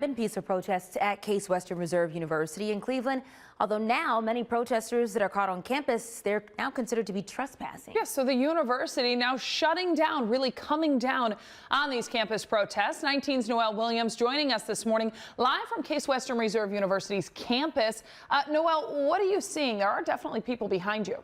Been peaceful protests at Case Western Reserve University in Cleveland, although now many protesters that are caught on campus, they're now considered to be trespassing. Yes, so the university now shutting down, really coming down on these campus protests. 19's Noel Williams joining us this morning live from Case Western Reserve University's campus. Noel, what are you seeing? There are definitely people behind you.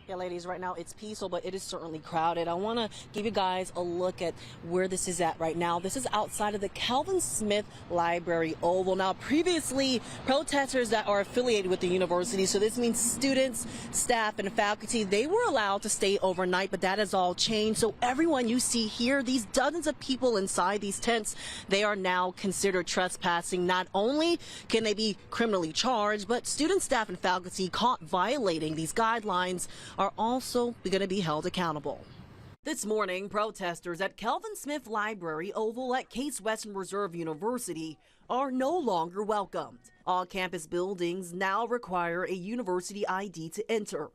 Yeah, ladies, right now it's peaceful, but it is certainly crowded. I want to give you guys a look at where this is at right now. This is outside of the Calvin Smith Library Oval. Now, previously, protesters that are affiliated with the university, so this means students, staff, and faculty, they were allowed to stay overnight, but that has all changed. So everyone you see here, these dozens of people inside these tents, they are now considered trespassing. Not only can they be criminally charged, but students, staff, and faculty caught violating these guidelines are also going to be held accountable. This morning, protesters at Calvin Smith Library Oval at Case Western Reserve University are no longer welcomed. All campus buildings now require a university ID to enter.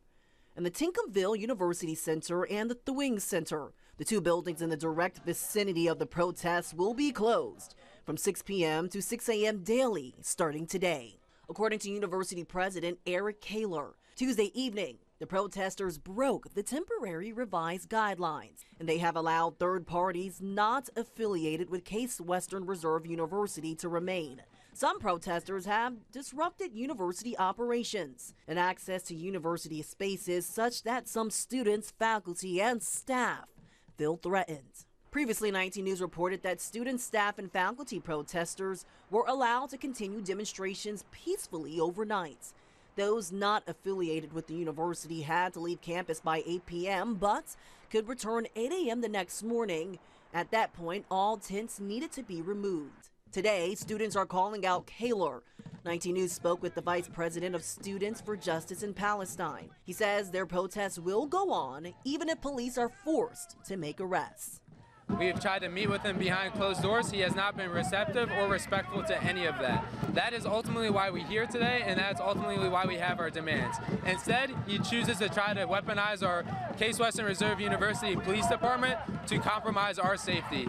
And the Tincomville University Center and the Thewing Center, the two buildings in the direct vicinity of the protests, will be closed from 6 p.m. to 6 a.m. daily starting today. According to University President Eric Kaler, Tuesday evening, the protesters broke the temporary revised guidelines, and they have allowed third parties not affiliated with Case Western Reserve University to remain. Some protesters have disrupted university operations and access to university spaces such that some students, faculty, and staff feel threatened. Previously, 19 News reported that students, staff, and faculty protesters were allowed to continue demonstrations peacefully overnight. Those not affiliated with the university had to leave campus by 8 p.m. but could return 8 a.m. the next morning. At that point, all tents needed to be removed. Today, students are calling out Kaler. 19 News spoke with the Vice President of Students for Justice in Palestine. He says their protests will go on even if police are forced to make arrests. We have tried to meet with him behind closed doors. He has not been receptive or respectful to any of that. That is ultimately why we're here today, and that's ultimately why we have our demands. Instead, he chooses to try to weaponize our Case Western Reserve University Police Department to compromise our safety.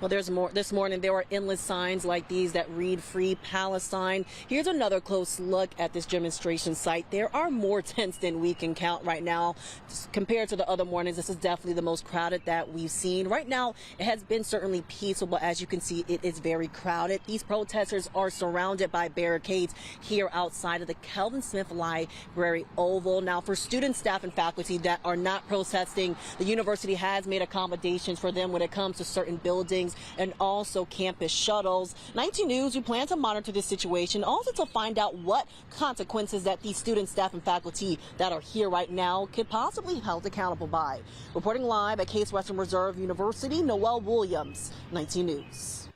Well, there's more. This morning, there were endless signs like these that read Free Palestine. Here's another close look at this demonstration site. There are more tents than we can count right now. Just compared to the other mornings, this is definitely the most crowded that we've seen. Right now, it has been certainly peaceful, but as you can see, it is very crowded. These protesters are surrounded by barricades here outside of the Calvin Smith Library Oval. Now, for students, staff, and faculty that are not protesting, the university has made accommodations for them when it comes to certain buildings and also campus shuttles. 19 News, we plan to monitor this situation, also to find out what consequences that these students, staff, and faculty that are here right now could possibly be held accountable by. Reporting live at Case Western Reserve University, Noel Williams, 19 News.